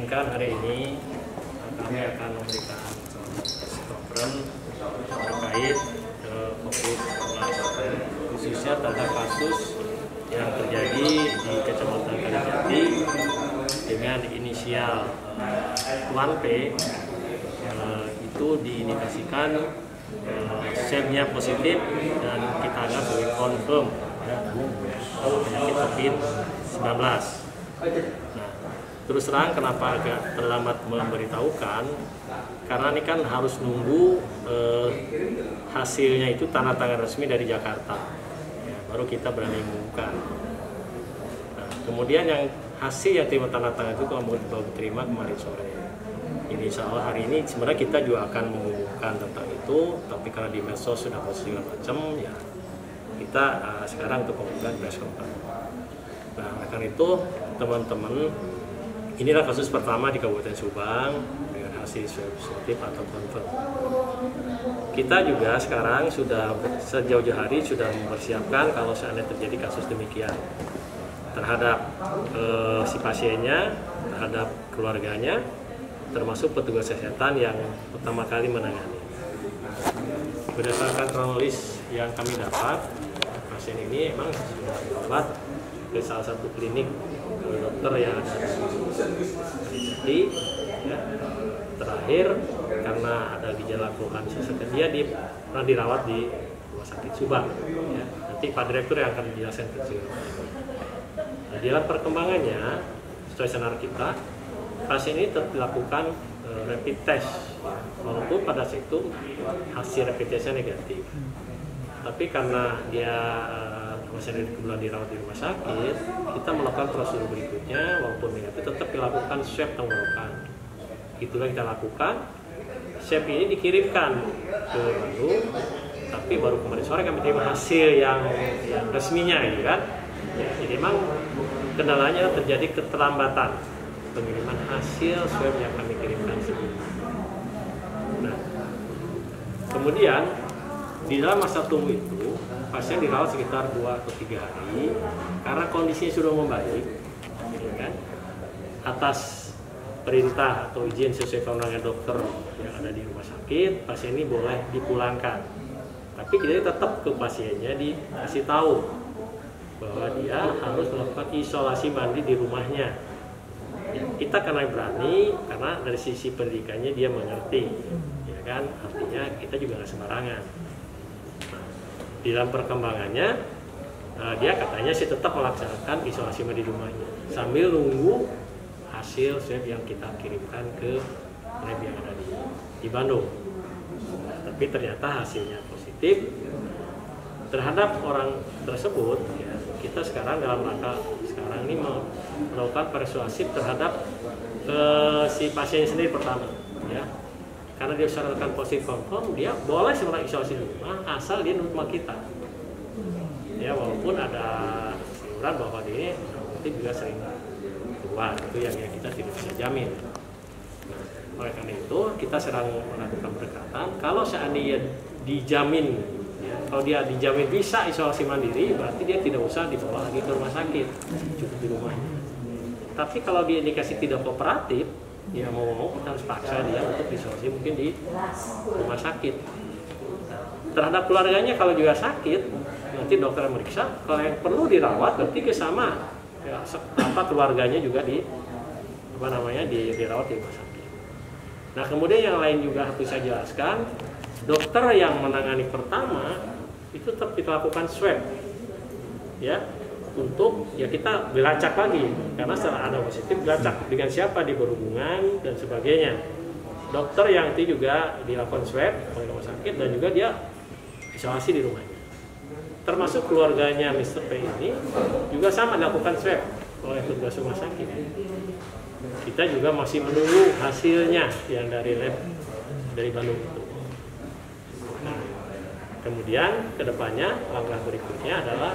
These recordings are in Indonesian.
izinkan hari ini kami akan memberikan konferensi terkait COVID-19, khususnya tentang kasus yang terjadi di Kecamatan Kalijati dengan inisial Tuan P. Itu diindikasikan swabnya positif dan kita anggap sebagai confirm penyakit COVID-19. Nah, terus terang kenapa agak terlambat memberitahukan, karena ini kan harus nunggu hasilnya itu tanda tangan resmi dari Jakarta, ya, baru kita berani mengumumkan. Nah, kemudian yang hasil yang terima tanda tangan itu baru terima kemarin sore. Ini insya Allah hari ini sebenarnya kita juga akan mengumumkan tentang itu, tapi karena di medsos sudah posting segala macam, ya kita sekarang untuk mengumumkan press conference. Nah, karena itu teman-teman, inilah kasus pertama di Kabupaten Subang dengan hasil swab positif atau confirm. Kita juga sekarang sudah sejauh hari sudah mempersiapkan kalau seandainya terjadi kasus demikian terhadap si pasiennya, terhadap keluarganya, termasuk petugas kesehatan yang pertama kali menangani. Berdasarkan kronologis yang kami dapat, pasien ini memang sudah berobat ke salah satu klinik dokter yang ada di ya. Terakhir karena ada gejala keluhan sesak, dia pernah dirawat di Rumah Sakit Subang. Ya. Nanti Pak Direktur yang akan menjelaskan ke nah, dalam perkembangannya, sesuai standar kita, pasien ini tetap dilakukan rapid test, walaupun pada saat itu hasil rapid testnya negatif. Tapi karena dia masih ada kebetulan dirawat di rumah sakit, kita melakukan prosedur berikutnya, walaupun negatif tetap dilakukan swab tenggorokan. Itulah yang kita lakukan. Swab ini dikirimkan ke Bandung, tapi baru kemarin sore kami terima hasil yang resminya, gitu kan. Jadi memang kendalanya terjadi keterlambatan pengiriman hasil swab yang kami kirimkan sebelumnya. Nah, kemudian di dalam masa tunggu itu pasien dirawat sekitar 2 atau 3 hari karena kondisinya sudah membaik, gitu kan. Atas perintah atau izin sesuai kewenangan dokter yang ada di rumah sakit, pasien ini boleh dipulangkan. Tapi kita tetap ke pasiennya dikasih tahu bahwa dia harus melakukan isolasi mandiri di rumahnya. Ya, kita karena berani, karena dari sisi pendidikannya dia mengerti, ya kan, artinya kita juga nggak sembarangan. Nah, di dalam perkembangannya, dia katanya sih tetap melaksanakan isolasi di rumahnya sambil nunggu hasil swab yang kita kirimkan ke lab yang ada di Bandung. Nah, tapi ternyata hasilnya positif terhadap orang tersebut. Ya, kita sekarang dalam rangka sekarang ini melakukan persuasif terhadap si pasien sendiri pertama, ya, karena dia sarankan positif confirm, dia boleh setelah isolasi di rumah asal dia nurut sama kita, ya, walaupun ada siuran bahwa dia nanti juga sering keluar, itu yang kita tidak bisa jamin. Nah, oleh karena itu kita sedang melakukan pendekatan. Kalau seandainya dijamin, ya, kalau dia dijamin bisa isolasi mandiri, berarti dia tidak usah dibawa lagi ke rumah sakit, cukup di rumahnya. Tapi kalau dia indikasi tidak kooperatif, ya mau kita harus paksa dia untuk isolasi mungkin di rumah sakit. Nah, terhadap keluarganya kalau juga sakit, nanti dokter meriksa, kalau yang perlu dirawat berarti kesama, ya, keluarganya juga dirawat di rumah sakit. Nah, kemudian yang lain juga harus saya jelaskan, dokter yang menangani pertama itu tetap kita lakukan swab, ya, untuk ya kita dilacak lagi, karena setelah ada positif dilacak dengan siapa di berhubungan dan sebagainya. Dokter yang itu juga dilakukan swab oleh rumah sakit dan juga dia isolasi di rumahnya. Termasuk keluarganya Mr. P ini juga sama dilakukan swab oleh petugas rumah sakit. Kita juga masih menunggu hasilnya yang dari lab dari Bandung itu. Nah, kemudian kedepannya langkah berikutnya adalah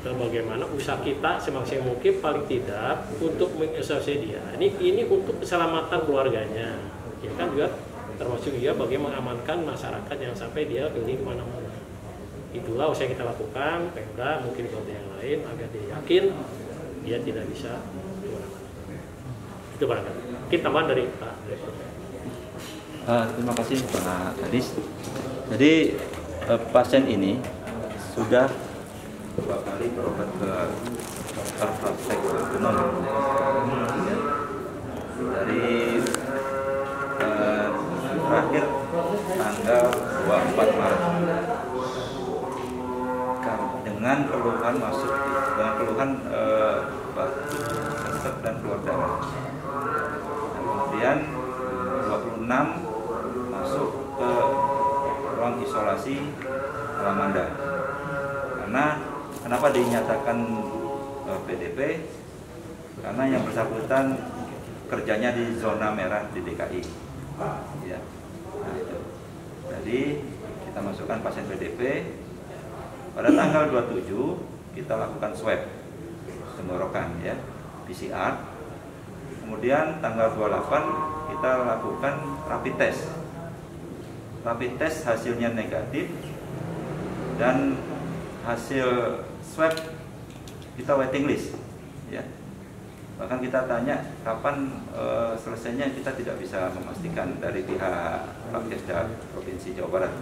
bagaimana usaha kita semaksimal mungkin paling tidak untuk mengisolasi dia. Ini untuk keselamatan keluarganya, ya kan, juga termasuk juga bagaimana mengamankan masyarakat yang sampai dia keliling kemana-mana. Itulah usaha yang kita lakukan, Pemda mungkin kota yang lain agar dia yakin dia tidak bisa kemana-mana. Itu Itu barangkali. Mungkin tambahan dari Pak Direktur. Terima kasih Pak Kadis. Jadi pasien ini sudah 2 kali berobat ke dokter praktek umum. Dari terakhir tanggal 24 Maret dengan keluhan batuk, sesek dan keluar darah. Kemudian 26 masuk ke ruang isolasi Alamanda. Karena kenapa dinyatakan PDP? Karena yang bersangkutan kerjanya di zona merah di DKI. Ya. Nah, itu. Jadi kita masukkan pasien PDP. Pada tanggal 27 kita lakukan swab tenggorokan, ya, PCR. Kemudian tanggal 28 kita lakukan rapid test. Rapid test hasilnya negatif dan hasil swab kita waiting list, ya. Bahkan kita tanya kapan selesainya, kita tidak bisa memastikan dari pihak Babkesda Provinsi Jawa Barat.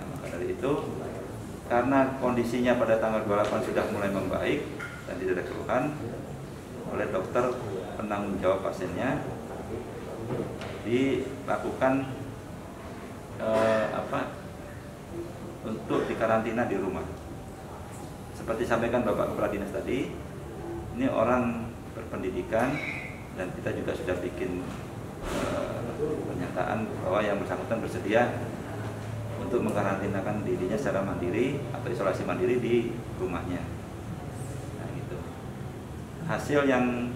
Nah, maka dari itu, karena kondisinya pada tanggal 28 sudah mulai membaik dan tidak ada keluhan, oleh dokter penanggung jawab pasiennya dilakukan untuk dikarantina di rumah. Seperti sampaikan Bapak Kepala Dinas tadi, ini orang berpendidikan dan kita juga sudah bikin pernyataan bahwa yang bersangkutan bersedia untuk mengkarantinakan dirinya secara mandiri atau isolasi mandiri di rumahnya. Nah, gitu. Hasil yang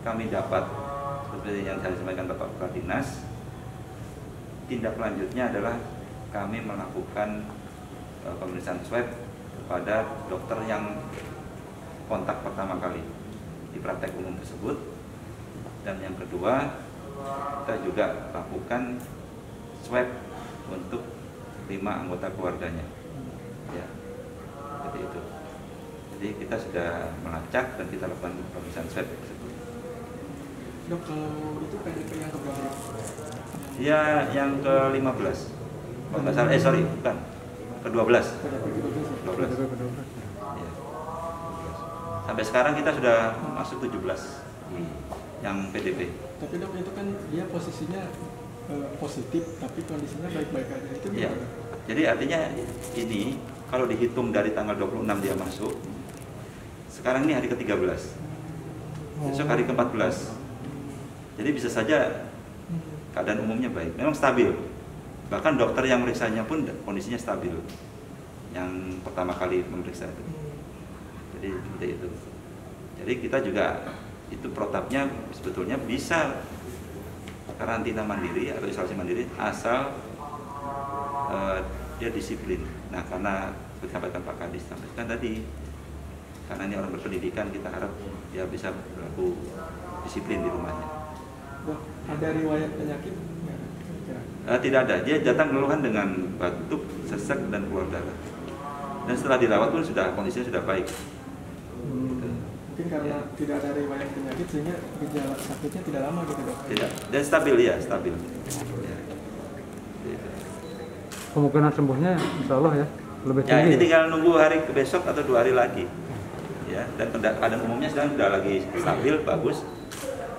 kami dapat seperti yang saya sampaikan Bapak Kepala Dinas, tindak lanjutnya adalah kami melakukan pemeriksaan swab kepada dokter yang kontak pertama kali di praktek umum tersebut, dan yang kedua kita juga lakukan swab untuk 5 anggota keluarganya, ya, seperti itu. Jadi kita sudah melacak dan kita lakukan pemeriksaan swab tersebut. Dok, kalau itu PDP yang keberapa? Ya, yang ke-15. Kalau nggak salah, bukan. Ke-12. 12. Ya. Sampai sekarang kita sudah masuk 17 yang PDP. Tapi dok, itu kan dia posisinya positif, tapi kondisinya baik-baik aja. Itu ya. Jadi artinya ini, kalau dihitung dari tanggal 26 dia masuk, sekarang ini hari ke-13. Besok hari ke-14. Jadi bisa saja keadaan umumnya baik, memang stabil. Bahkan dokter yang meriksanya pun kondisinya stabil. Yang pertama kali memeriksa itu. Jadi seperti itu. Jadi kita juga itu protapnya sebetulnya bisa karantina mandiri atau isolasi mandiri asal dia disiplin. Nah, karena seperti sampaikan Pak Kadis sampaikan tadi, karena ini orang berpendidikan, kita harap dia bisa berlaku disiplin di rumahnya. Dok, ada riwayat penyakit? Tidak ada. Dia datang keluhan dengan batuk, sesek dan keluar darah. Dan setelah dirawat pun kondisinya sudah baik. Mungkin karena tidak ada riwayat penyakit sehingga gejala sakitnya tidak lama gitu, dok? Tidak. Dan stabil, ya, stabil. Ya. Kemungkinan sembuhnya insya Allah ya lebih Ya, tinggi. ini tinggal nunggu hari besok atau 2 hari lagi. Ya, dan keadaan umumnya sekarang sudah lagi stabil, bagus.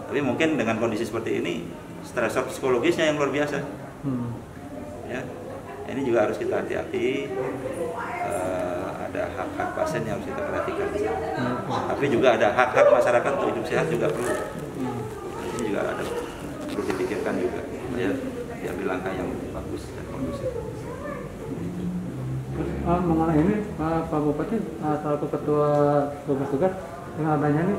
Tapi mungkin dengan kondisi seperti ini, stresor psikologisnya yang luar biasa. Ya, ini juga harus kita hati-hati. Ada hak-hak pasien yang harus kita perhatikan. Tapi juga ada hak-hak masyarakat untuk hidup sehat juga perlu. Ini juga perlu dipikirkan juga. Ya, diambil langkah yang bagus dan kondusif. Mengenai ini Pak Bupati selaku Ketua Gugus Tugas, dengan adanya ini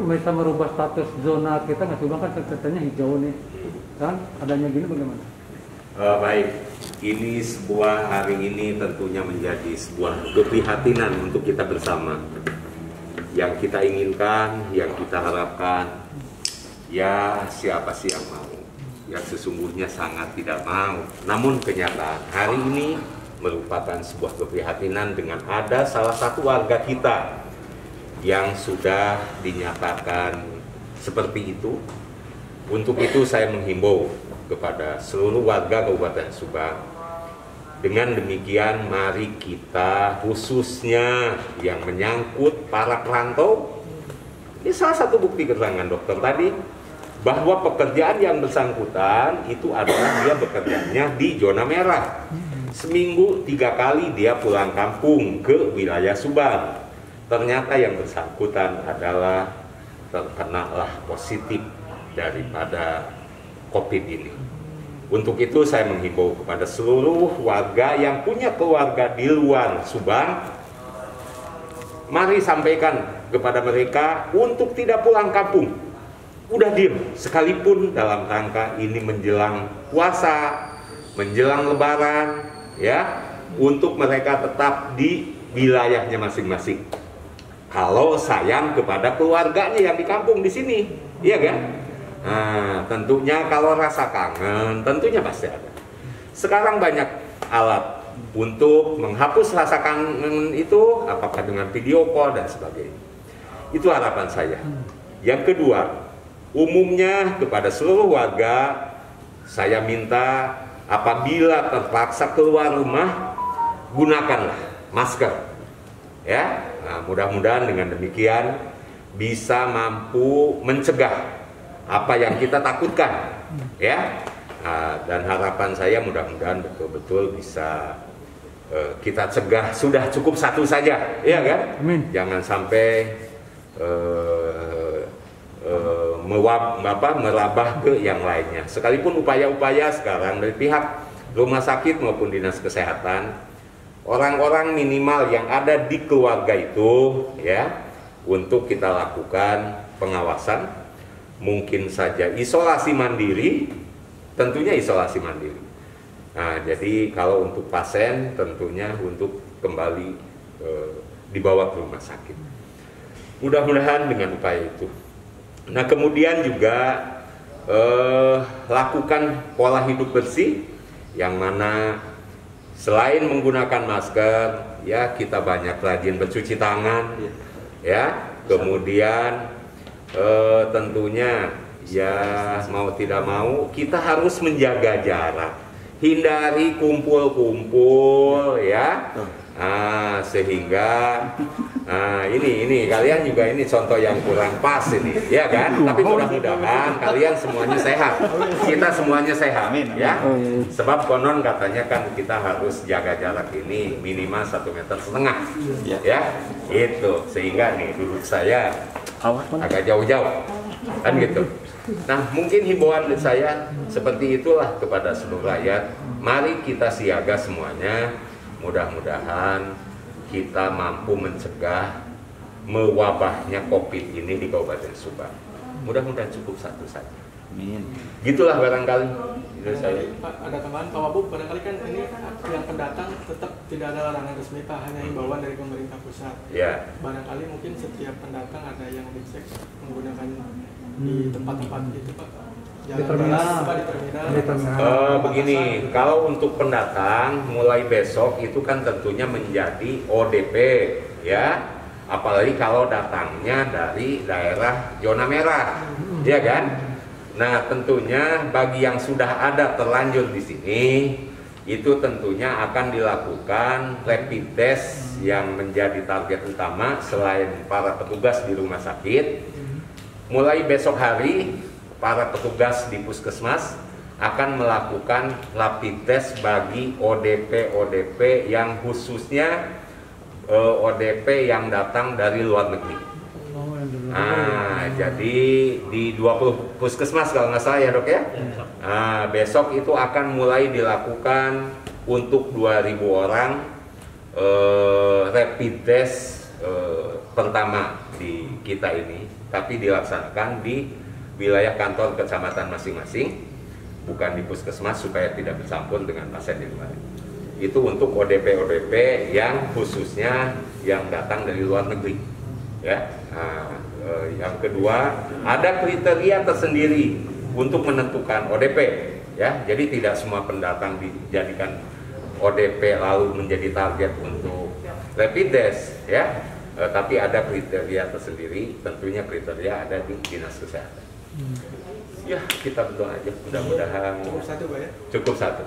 bisa merubah status zona kita nggak sih Bang, kan katanya hijau nih kan, adanya gini bagaimana? Baik, ini hari ini tentunya menjadi sebuah keprihatinan untuk kita bersama. Yang kita inginkan, yang kita harapkan, ya siapa sih yang mau? Yang sesungguhnya sangat tidak mau. Namun kenyataan hari ini merupakan sebuah keprihatinan dengan ada salah satu warga kita yang sudah dinyatakan seperti itu. Untuk itu saya menghimbau kepada seluruh warga Kabupaten Subang. Dengan demikian mari kita khususnya yang menyangkut para perantau, ini salah satu bukti keterangan dokter tadi bahwa pekerjaan yang bersangkutan itu adalah dia bekerjanya di zona merah. Seminggu 3 kali dia pulang kampung ke wilayah Subang. Ternyata yang bersangkutan adalah terkenalah positif daripada COVID ini. Untuk itu saya menghimbau kepada seluruh warga yang punya keluarga di luar Subang, mari sampaikan kepada mereka untuk tidak pulang kampung. Udah diem, sekalipun dalam rangka ini menjelang puasa, menjelang lebaran, ya, untuk mereka tetap di wilayahnya masing-masing. Kalau sayang kepada keluarganya yang di kampung di sini, iya kan? Nah, tentunya kalau rasa kangen, tentunya pasti ada. Sekarang banyak alat untuk menghapus rasa kangen itu, apakah dengan video call dan sebagainya. Itu harapan saya. Yang kedua, umumnya kepada seluruh warga, saya minta apabila terpaksa keluar rumah, gunakanlah masker. Ya, nah, mudah-mudahan dengan demikian bisa mampu mencegah apa yang kita takutkan, ya. Dan harapan saya mudah-mudahan betul-betul bisa kita cegah. Sudah cukup satu saja, ya kan? Amin. Jangan sampai merabah ke yang lainnya. Sekalipun upaya-upaya sekarang dari pihak rumah sakit maupun dinas kesehatan, orang-orang minimal yang ada di keluarga itu, ya, untuk kita lakukan pengawasan. Mungkin saja isolasi mandiri, tentunya isolasi mandiri. Nah, jadi kalau untuk pasien tentunya untuk kembali dibawa ke rumah sakit. Mudah-mudahan dengan upaya itu. Nah, kemudian juga lakukan pola hidup bersih, yang mana selain menggunakan masker, ya, kita banyak rajin bercuci tangan, ya. Kemudian tentunya ya mau tidak mau kita harus menjaga jarak, hindari kumpul-kumpul, ya. Sehingga ini kalian juga ini contoh yang kurang pas ini, ya kan? Tapi mudah-mudahan kalian semuanya sehat, kita semuanya sehat, ya. Sebab konon katanya kan kita harus jaga jarak ini minimal 1,5 meter, ya. Itu sehingga nih duduk saya agak jauh-jauh, kan gitu. Nah, mungkin himbauan saya seperti itulah kepada seluruh rakyat. Mari kita siaga semuanya. Mudah-mudahan kita mampu mencegah mewabahnya COVID ini di Kabupaten Subang. Mudah-mudahan cukup satu saja. Amin. Gitulah barangkali. Saya. Pak, ada tambahan, Pak Wabub, barangkali kan ini yang pendatang tetap tidak ada larangan resmi, Pak, hanya himbauan dari pemerintah pusat. Ya. Barangkali mungkin setiap pendatang ada yang dicek menggunakan di tempat-tempat itu, Pak. Di terminal. Begini, kalau untuk pendatang mulai besok itu kan tentunya menjadi ODP, ya. Apalagi kalau datangnya dari daerah zona merah, ya kan? Nah, tentunya bagi yang sudah ada terlanjur di sini, itu tentunya akan dilakukan rapid test yang menjadi target utama selain para petugas di rumah sakit. Mulai besok hari, para petugas di puskesmas akan melakukan rapid test bagi ODP yang khususnya ODP yang datang dari luar negeri. Jadi di 20 puskesmas kalau nggak salah ya, Dok, ya. Besok itu akan mulai dilakukan untuk 2.000 orang rapid test pertama di kita ini, tapi dilaksanakan di wilayah kantor kecamatan masing-masing, bukan di puskesmas supaya tidak bercampur dengan pasien di luar. Itu untuk ODP yang khususnya yang datang dari luar negeri, ya. Yang kedua, ada kriteria tersendiri untuk menentukan ODP, ya. Jadi tidak semua pendatang dijadikan ODP lalu menjadi target untuk rapid test, ya. Tapi ada kriteria tersendiri, tentunya kriteria ada di Dinas Kesehatan. Ya, kita berdoa aja, mudah-mudahan Cukup satu Pak ya? cukup satu.